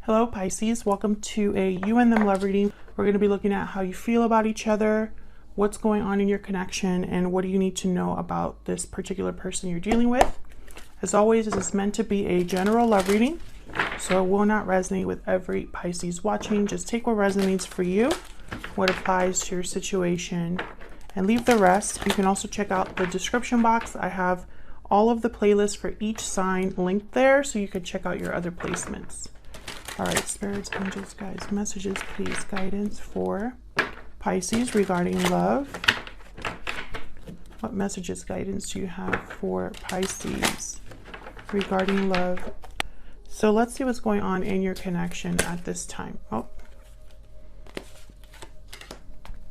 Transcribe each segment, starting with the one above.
Hello Pisces, welcome to a you and them love reading. We're going to be looking at how you feel about each other, what's going on in your connection, and what do you need to know about this particular person you're dealing with. As always, this is meant to be a general love reading, so it will not resonate with every Pisces watching. Just take what resonates for you, what applies to your situation, and leave the rest. You can also check out the description box. I have all of the playlists for each sign linked there, so you can check out your other placements. All right, spirits, angels, guides, messages, please, guidance for Pisces regarding love. What messages, guidance do you have for Pisces regarding love? So let's see what's going on in your connection at this time. Oh,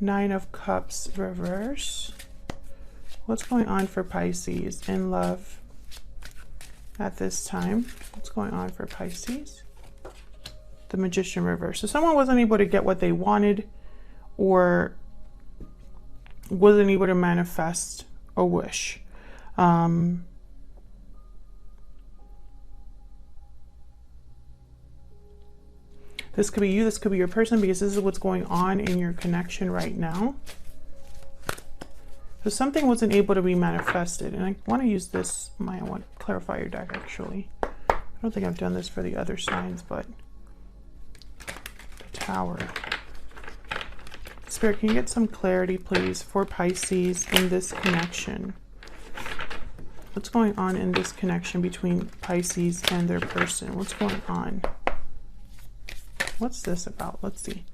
Nine of Cups reverse. What's going on for Pisces in love at this time? What's going on for Pisces? The Magician reverse. So someone wasn't able to get what they wanted or wasn't able to manifest a wish. This could be you, this could be your person, because this is what's going on in your connection right now. So something wasn't able to be manifested. And I want to use this, I want to clarify your deck actually. I don't think I've done this for the other signs, but the Tower. Spirit, can you get some clarity, please, for Pisces in this connection? What's going on in this connection between Pisces and their person? What's going on? What's this about? Let's see.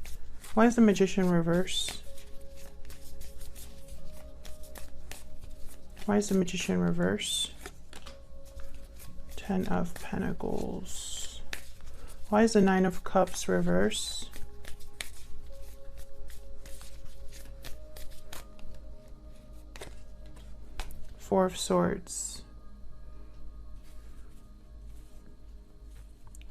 Why is the Magician reverse? Why is the Magician reverse? Ten of Pentacles. Why is the Nine of Cups reverse? Four of Swords.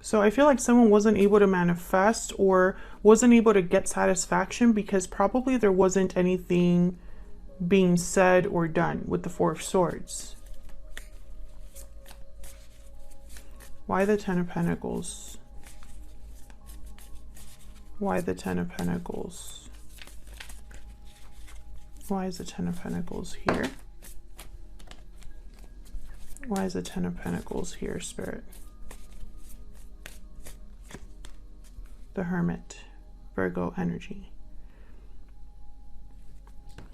So I feel like someone wasn't able to manifest or wasn't able to get satisfaction because probably there wasn't anything being said or done with the Four of Swords. Why the Ten of Pentacles? Why the Ten of Pentacles? Why is the Ten of Pentacles here? Why is the Ten of Pentacles here, Spirit? The Hermit, Virgo energy.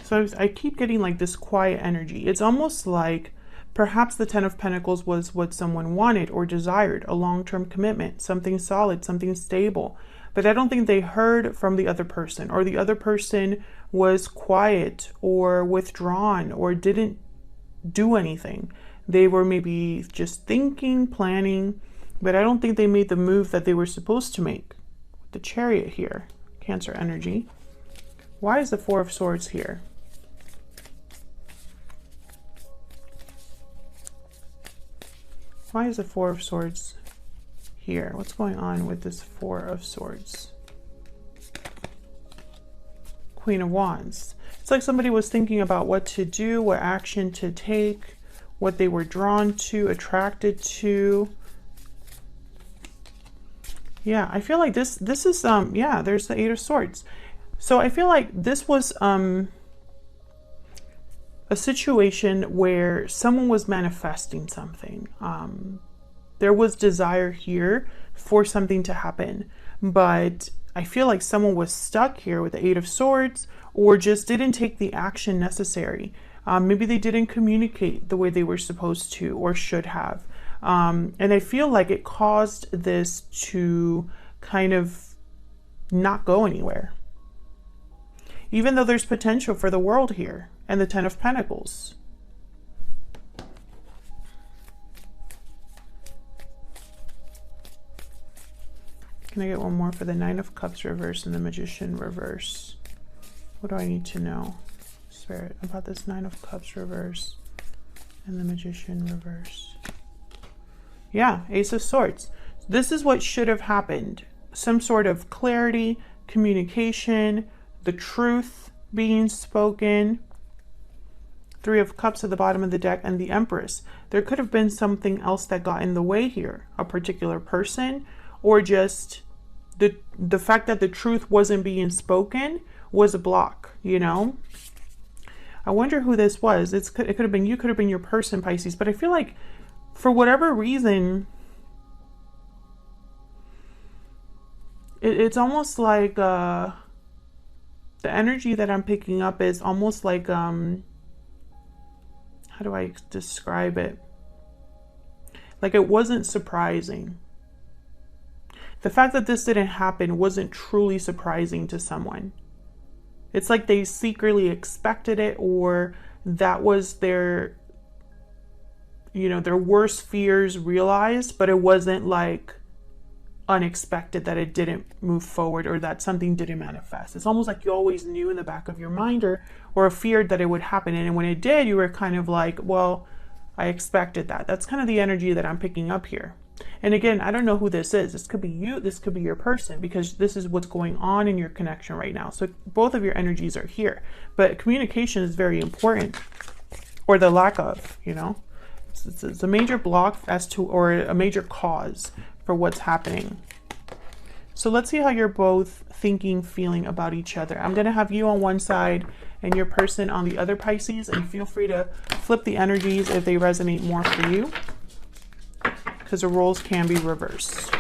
So I keep getting like this quiet energy. It's almost like perhaps the Ten of Pentacles was what someone wanted or desired, a long-term commitment, something solid, something stable. But I don't think they heard from the other person, or the other person was quiet or withdrawn or didn't do anything. They were maybe just thinking, planning, but I don't think they made the move that they were supposed to make. The Chariot here, Cancer energy. Why is the Four of Swords here? Why is the Four of Swords here? What's going on with this Four of Swords? Queen of Wands. It's like somebody was thinking about what to do, what action to take, what they were drawn to, attracted to. Yeah, I feel like this is, yeah, there's the Eight of Swords. So I feel like this was a situation where someone was manifesting something. There was desire here for something to happen, but I feel like someone was stuck here with the Eight of Swords or just didn't take the action necessary. Maybe they didn't communicate the way they were supposed to or should have. And I feel like it caused this to kind of not go anywhere. Even though there's potential for the world here and the Ten of Pentacles. Can I get one more for the Nine of Cups reverse and the Magician reverse? What do I need to know, Spirit, about this Nine of Cups reverse and the Magician reverse? Yeah, Ace of Swords. This is what should have happened. Some sort of clarity, communication, the truth being spoken. Three of Cups at the bottom of the deck and the Empress. There could have been something else that got in the way here. A particular person or just the fact that the truth wasn't being spoken was a block, you know? I wonder who this was. It could have been you, could have been your person, Pisces. But I feel like for whatever reason, it's almost like the energy that I'm picking up is almost like, how do I describe it? Like it wasn't surprising. The fact that this didn't happen wasn't truly surprising to someone. It's like they secretly expected it, or that was their, you know, their worst fears realized, but it wasn't like unexpected that it didn't move forward or that something didn't manifest. It's almost like you always knew in the back of your mind or feared that it would happen. And when it did, you were kind of like, well, I expected that. That's kind of the energy that I'm picking up here. And again, I don't know who this is. This could be you. This could be your person, because this is what's going on in your connection right now. So both of your energies are here, but communication is very important, or the lack of, you know, it's a major block as to, or a major cause for what's happening. So let's see how you're both thinking, feeling about each other. I'm going to have you on one side and your person on the other, Pisces, and feel free to flip the energies if they resonate more for you, because the roles can be reversed.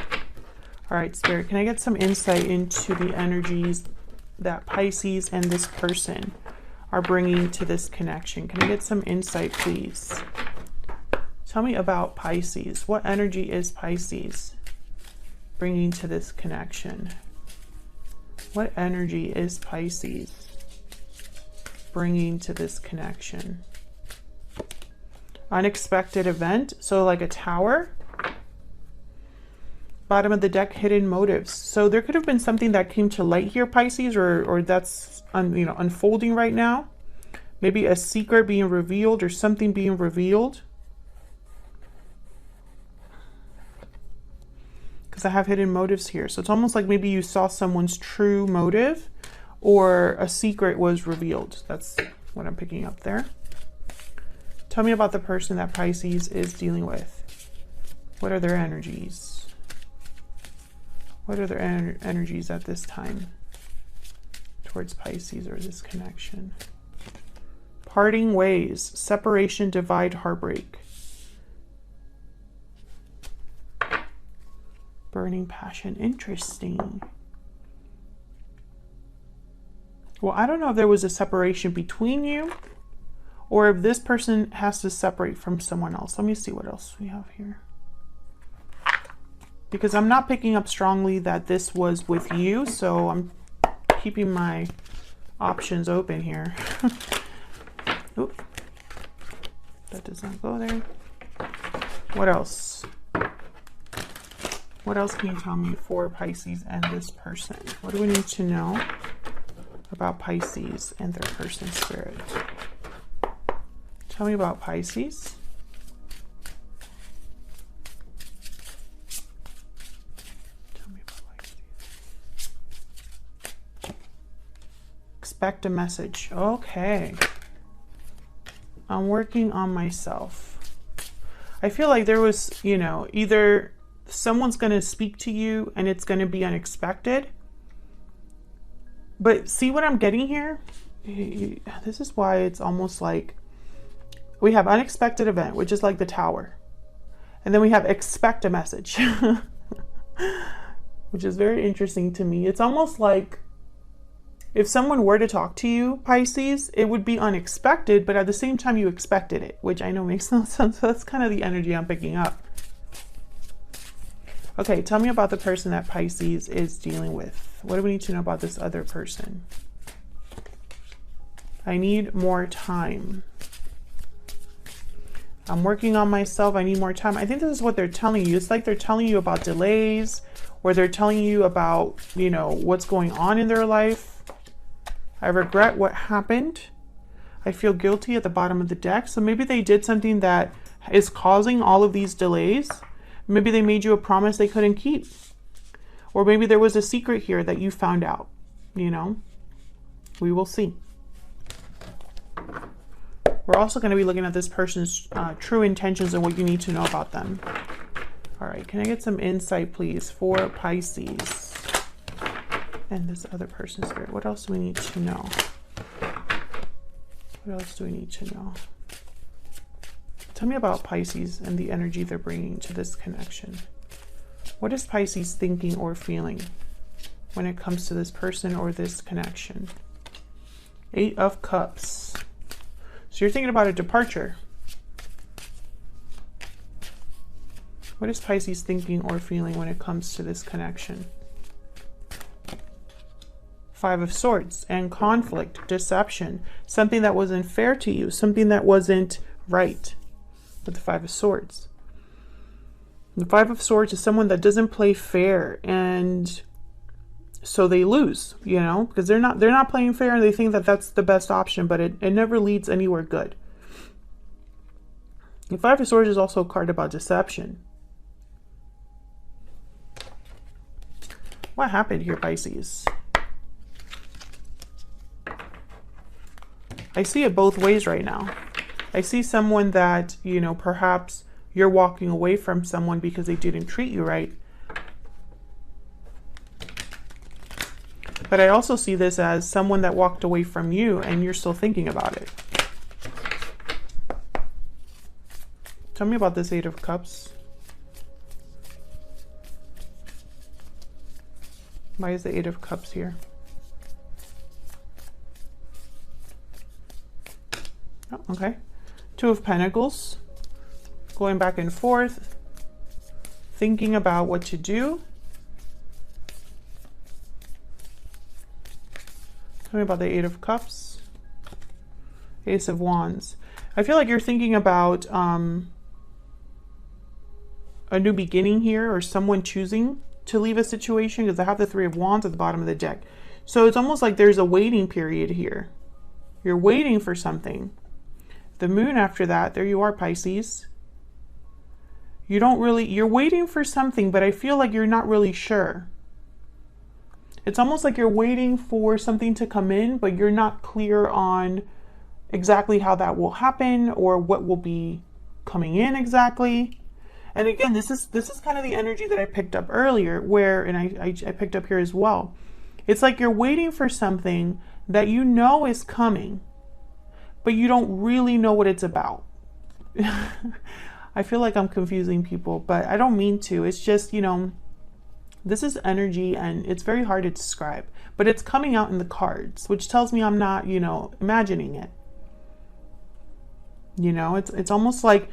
All right, Spirit, can I get some insight into the energies that Pisces and this person are bringing to this connection? Can I get some insight, please? Tell me about Pisces. What energy is Pisces bringing to this connection? What energy is Pisces bringing to this connection? Unexpected event, so like a tower. Bottom of the deck, hidden motives. So there could have been something that came to light here, Pisces, or that's you know, unfolding right now. Maybe a secret being revealed or something being revealed. Because I have hidden motives here. So it's almost like maybe you saw someone's true motive, or a secret was revealed. That's what I'm picking up there. Tell me about the person that Pisces is dealing with. What are their energies? What are their energies at this time towards Pisces or this connection? Parting ways, separation, divide, heartbreak. Burning passion, interesting. Well, I don't know if there was a separation between you, or if this person has to separate from someone else. Let me see what else we have here. Because I'm not picking up strongly that this was with you, so I'm keeping my options open here. Oop. That does not go there. What else? What else can you tell me for Pisces and this person? What do we need to know about Pisces and their person, Spirit? Tell me about Pisces. Expect a message. Okay. I'm working on myself. I feel like there was, you know, either someone's going to speak to you and it's going to be unexpected. But see what I'm getting here? This is why it's almost like we have unexpected event, which is like the tower. And then we have expect a message, which is very interesting to me. It's almost like if someone were to talk to you, Pisces, it would be unexpected, but at the same time you expected it, which I know makes no sense. So that's kind of the energy I'm picking up. Okay, tell me about the person that Pisces is dealing with. What do we need to know about this other person? I need more time. I'm working on myself. I need more time. I think this is what they're telling you. It's like they're telling you about delays, or they're telling you about, you know, what's going on in their life. I regret what happened. I feel guilty at the bottom of the deck. So maybe they did something that is causing all of these delays. Maybe they made you a promise they couldn't keep. Or maybe there was a secret here that you found out, you know. We will see. We're also going to be looking at this person's true intentions and what you need to know about them. All right, can I get some insight, please, for Pisces? And this other person's spirit. What else do we need to know? What else do we need to know? Tell me about Pisces and the energy they're bringing to this connection. What is Pisces thinking or feeling when it comes to this person or this connection? 8 of Cups. So you're thinking about a departure. What is Pisces thinking or feeling when it comes to this connection? 5 of Swords and conflict, deception, something that wasn't fair to you, something that wasn't right. With the 5 of Swords. The 5 of Swords is someone that doesn't play fair, and so they lose, you know, because they're not playing fair, and they think that that's the best option, but it never leads anywhere good. The 5 of Swords is also a card about deception. What happened here, Pisces? I see it both ways right now. I see someone that, you know, perhaps you're walking away from someone because they didn't treat you right. But I also see this as someone that walked away from you and you're still thinking about it. Tell me about this 8 of Cups. Why is the 8 of Cups here? Oh, okay. 2 of Pentacles, going back and forth, thinking about what to do. Tell me about the 8 of Cups, Ace of Wands. I feel like you're thinking about a new beginning here, or someone choosing to leave a situation, because I have the 3 of Wands at the bottom of the deck. So it's almost like there's a waiting period here. You're waiting for something. The Moon after that, there you are, Pisces. You're waiting for something, but I feel like you're not really sure. It's almost like you're waiting for something to come in, but you're not clear on exactly how that will happen or what will be coming in exactly. And again, this is kind of the energy that I picked up earlier, where, and I picked up here as well. It's like you're waiting for something that you know is coming, but you don't really know what it's about. I feel like I'm confusing people, but I don't mean to. It's just, you know, this is energy and it's very hard to describe, but it's coming out in the cards, which tells me I'm not, you know, imagining it. You know, it's almost like,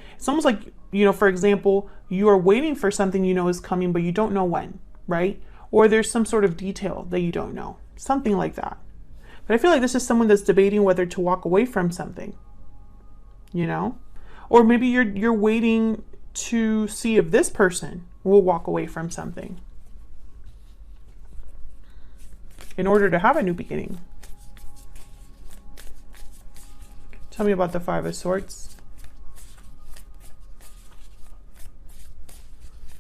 you know, for example, you are waiting for something you know is coming, but you don't know when, right? Or there's some sort of detail that you don't know, something like that. But I feel like this is someone that's debating whether to walk away from something, you know? Or maybe you're waiting to see if this person will walk away from something in order to have a new beginning. Tell me about the 5 of Swords.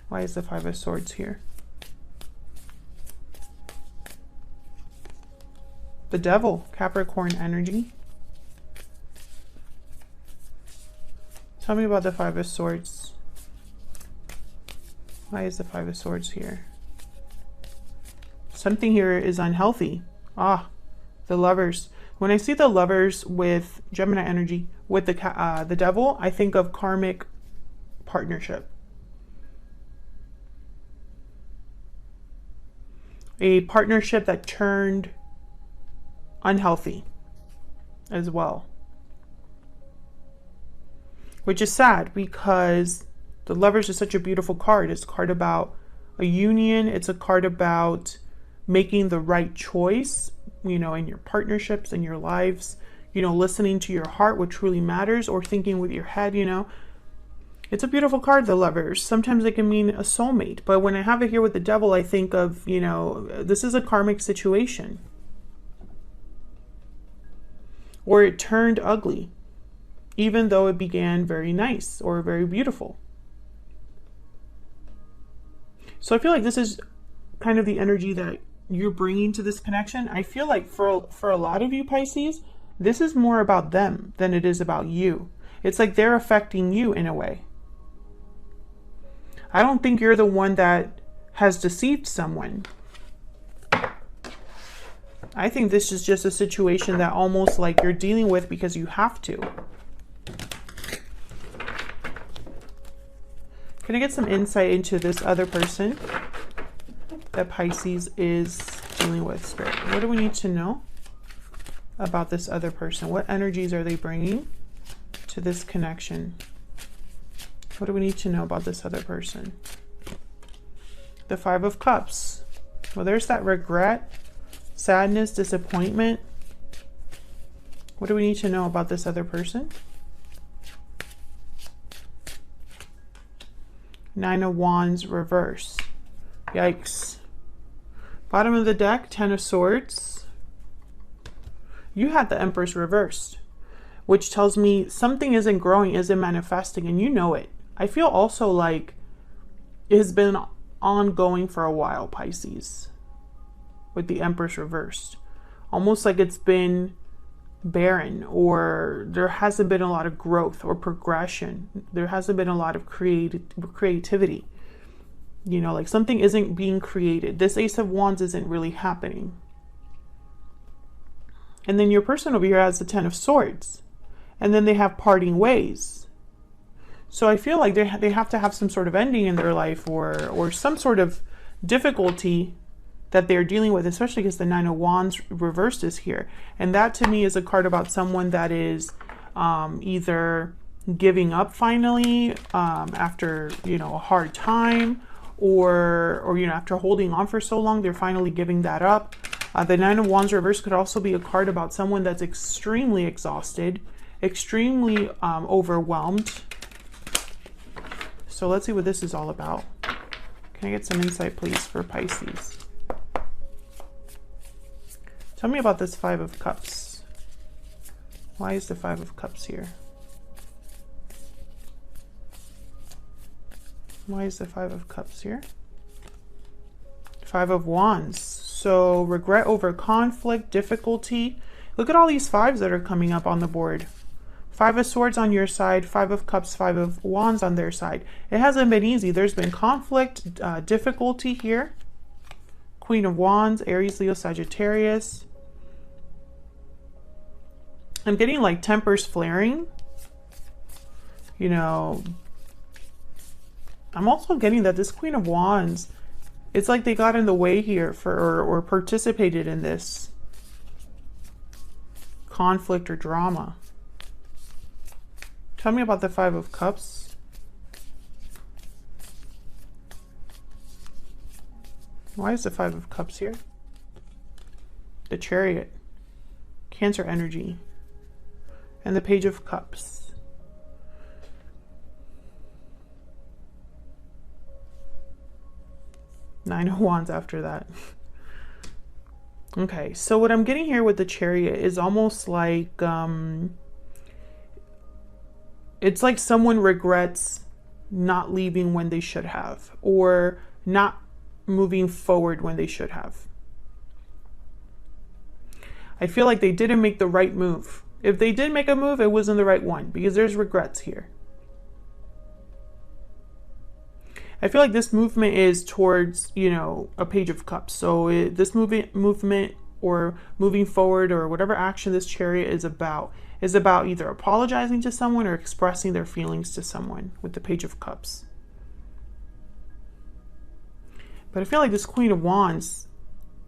Why is the 5 of Swords here? The Devil, Capricorn energy. Tell me about the 5 of Swords. Why is the 5 of Swords here? Something here is unhealthy. Ah, the Lovers. When I see the Lovers with Gemini energy, with the Devil, I think of karmic partnership. A partnership that turned unhealthy as well. Which is sad, because the Lovers is such a beautiful card. It's a card about a union. It's a card about making the right choice, you know, in your partnerships, in your lives, you know, listening to your heart, what truly matters, or thinking with your head, you know. It's a beautiful card, the Lovers. Sometimes it can mean a soulmate, but when I have it here with the Devil, I think of, you know, this is a karmic situation. Or it turned ugly, even though it began very nice or very beautiful. So I feel like this is kind of the energy that you're bringing to this connection. I feel like for a lot of you, Pisces, this is more about them than it is about you. It's like they're affecting you in a way. I don't think you're the one that has deceived someone. I think this is just a situation that almost like you're dealing with because you have to. Can I get some insight into this other person that Pisces is dealing with, Spirit? What do we need to know about this other person? What energies are they bringing to this connection? What do we need to know about this other person? The Five of Cups. Well, there's that regret, sadness, disappointment. What do we need to know about this other person? Nine of Wands reverse. Yikes. Bottom of the deck, Ten of Swords. You had the Empress reversed, which tells me something isn't growing, isn't manifesting, and you know it. I feel also like it has been ongoing for a while, Pisces, with the Empress reversed. Almost like it's been barren, or there hasn't been a lot of growth or progression. There hasn't been a lot of creativity. You know, like something isn't being created. This Ace of Wands isn't really happening. And then your person over here has the Ten of Swords. And then they have parting ways. So I feel like they have to have some sort of ending in their life, or some sort of difficulty that they're dealing with, especially because the Nine of Wands reversed is here. And that to me is a card about someone that is either giving up finally after, you know, a hard time, or you know, after holding on for so long, they're finally giving that up. The Nine of Wands reverse could also be a card about someone that's extremely exhausted, extremely overwhelmed. So let's see what this is all about. Can I get some insight, please, for Pisces? Tell me about this Five of Cups. Why is the Five of Cups here? Why is the Five of Cups here? Five of Wands. So regret over conflict, difficulty. Look at all these fives that are coming up on the board. Five of Swords on your side, Five of Cups, Five of Wands on their side. It hasn't been easy. There's been conflict, difficulty here. Queen of Wands, Aries, Leo, Sagittarius. I'm getting like tempers flaring. You know, I'm also getting that this Queen of Wands, it's like they got in the way here for or participated in this conflict or drama. Tell me about the Five of Cups. Why is the Five of Cups here? The Chariot, Cancer energy, and the Page of Cups. Nine of Wands after that. Okay, so what I'm getting here with the Chariot is almost like it's like someone regrets not leaving when they should have, or not moving forward when they should have. I feel like they didn't make the right move. If they did make a move, it wasn't the right one, because there's regrets here. I feel like this movement is towards, you know, a Page of Cups. So this movement or moving forward or whatever action this Chariot is about either apologizing to someone or expressing their feelings to someone with the Page of Cups. But I feel like this Queen of Wands,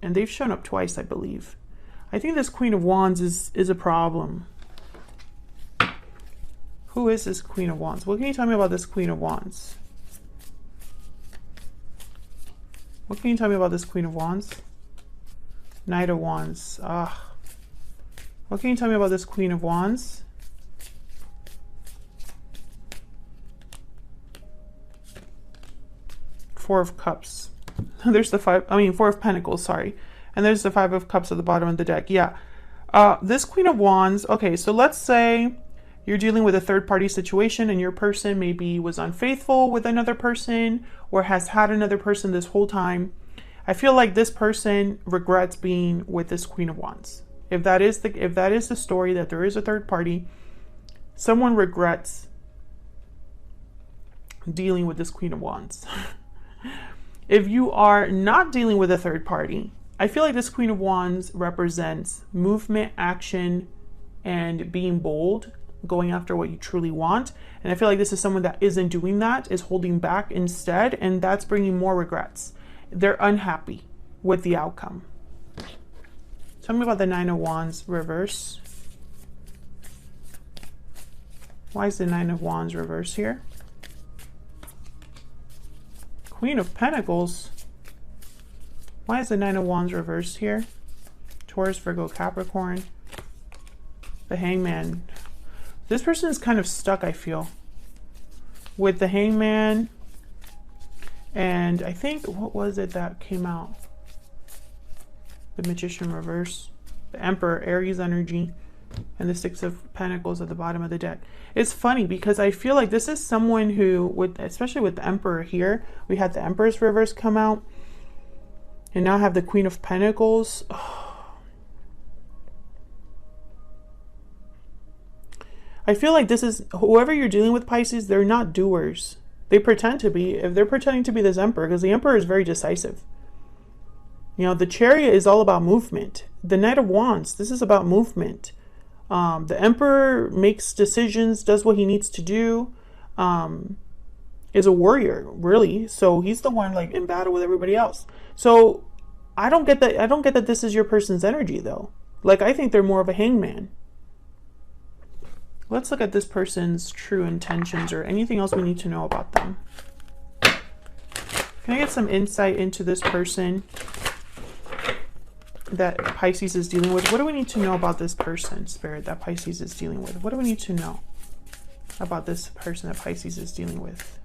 and they've shown up twice, I believe. I think this Queen of Wands is a problem. Who is this Queen of Wands? What can you tell me about this Queen of Wands? What can you tell me about this Queen of Wands? Knight of Wands. What can you tell me about this Queen of Wands? Four of Cups. There's the Four of Pentacles, sorry. And there's the Five of Cups at the bottom of the deck. Yeah. This Queen of Wands, okay, so let's say you're dealing with a third-party situation and your person maybe was unfaithful with another person or has had another person this whole time. I feel like this person regrets being with this Queen of Wands. If that is the story, that there is a third party, someone regrets dealing with this Queen of Wands. If you are not dealing with a third party, I feel like this Queen of Wands represents movement, action, and being bold, going after what you truly want. And I feel like this is someone that isn't doing that, is holding back instead, and that's bringing more regrets. They're unhappy with the outcome. Tell me about the Nine of Wands reverse. Why is the Nine of Wands reverse here? Queen of Pentacles. Why is the Nine of Wands reverse here? Taurus, Virgo, Capricorn. The Hangman. This person is kind of stuck, I feel, with the Hangman. And I think, what was it that came out? The Magician reverse. The Emperor, Aries energy. And the Six of Pentacles at the bottom of the deck. It's funny because I feel like this is someone who, especially with the Emperor here, we had the Empress reverse come out. And now I have the Queen of Pentacles. I feel like this is, whoever you're dealing with, Pisces, they're not doers. They pretend to be. If they're pretending to be this Emperor, because the Emperor is very decisive. You know, the Chariot is all about movement. The Knight of Wands, this is about movement. The Emperor makes decisions, does what he needs to do, is a warrior, really. So he's the one like in battle with everybody else. So I don't get that. I don't get that this is your person's energy though. Like, I think they're more of a hangman. Let's look at this person's true intentions or anything else we need to know about them. Can I get some insight into this person that Pisces is dealing with? What do we need to know about this person, Spirit, that Pisces is dealing with? What do we need to know about this person that Pisces is dealing with?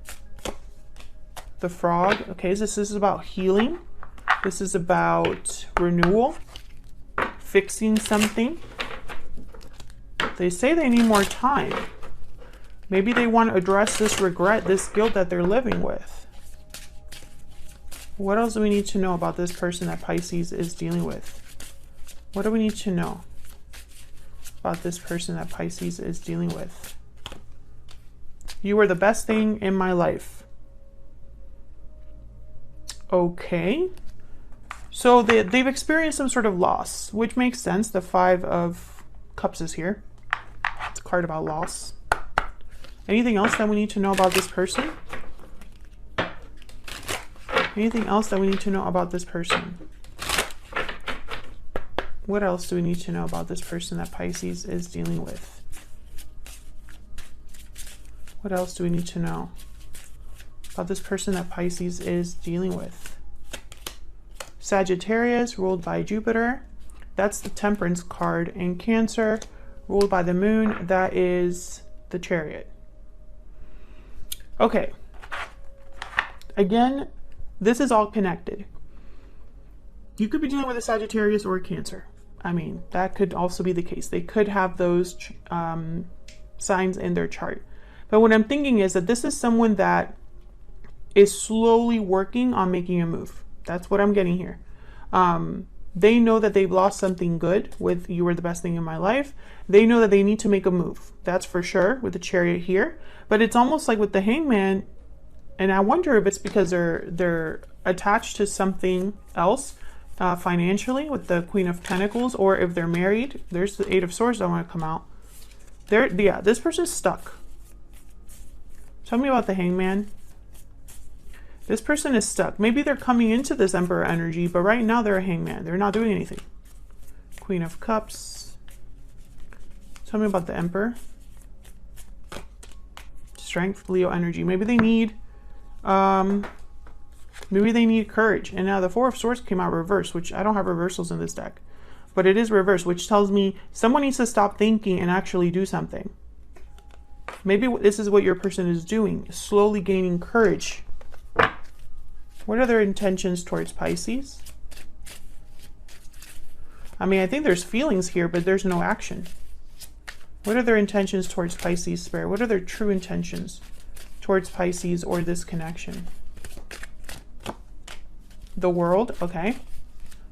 The Frog. Okay, this is about healing. This is about renewal, fixing something. They say they need more time. Maybe they want to address this regret, this guilt that they're living with. What else do we need to know about this person that Pisces is dealing with? What do we need to know about this person that Pisces is dealing with? You were the best thing in my life. Okay. So they've experienced some sort of loss, which makes sense. The Five of Cups is here. It's a card about loss. Anything else that we need to know about this person? Anything else that we need to know about this person? What else do we need to know about this person that Pisces is dealing with? What else do we need to know about this person that Pisces is dealing with? Sagittarius, ruled by Jupiter. That's the Temperance card. And Cancer, ruled by the Moon. That is the Chariot. Okay. Again, this is all connected. You could be dealing with a Sagittarius or a Cancer. I mean, that could also be the case. They could have those signs in their chart. But what I'm thinking is that this is someone that is slowly working on making a move. That's what I'm getting here. They know that they've lost something good with You Were the Best Thing in My Life. They know that they need to make a move. That's for sure with the Chariot here. But it's almost like with the Hangman, and I wonder if it's because they're attached to something else financially with the Queen of Pentacles, or if they're married. There's the Eight of Swords that want to come out. Yeah, this person's stuck. Tell me about the Hangman. This person is stuck. Maybe they're coming into this Emperor energy, but right now they're a Hangman. They're not doing anything. Queen of Cups. Tell me about the Emperor. Strength, Leo energy. Maybe they need courage. And now the Four of Swords came out reversed, which I don't have reversals in this deck, but it is reversed, which tells me someone needs to stop thinking and actually do something. Maybe this is what your person is doing, slowly gaining courage. What are their intentions towards Pisces? I mean, I think there's feelings here, but there's no action. What are their intentions towards Pisces, Spirit? What are their true intentions towards Pisces or this connection? The World, okay.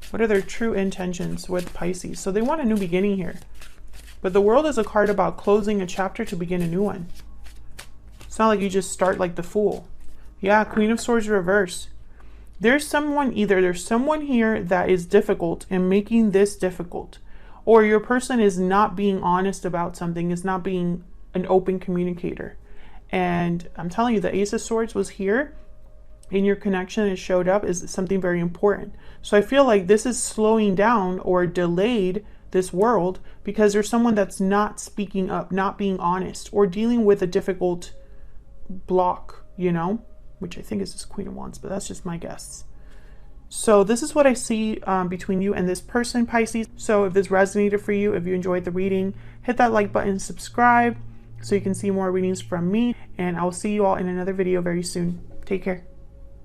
What are their true intentions with Pisces? So they want a new beginning here. But the World is a card about closing a chapter to begin a new one. It's not like you just start like the Fool. Yeah, Queen of Swords reverse. there's someone here that is difficult and making this difficult, or your person is not being honest about something, is not being an open communicator. And I'm telling you, the Ace of Swords was here in your connection. It showed up as something very important. So I feel like this is slowing down or delayed this world because there's someone that's not speaking up, not being honest, or dealing with a difficult block, you know, which I think is this Queen of Wands, but that's just my guess. So this is what I see between you and this person, Pisces. So if this resonated for you, if you enjoyed the reading, hit that like button, subscribe so you can see more readings from me, and I will see you all in another video very soon. Take care.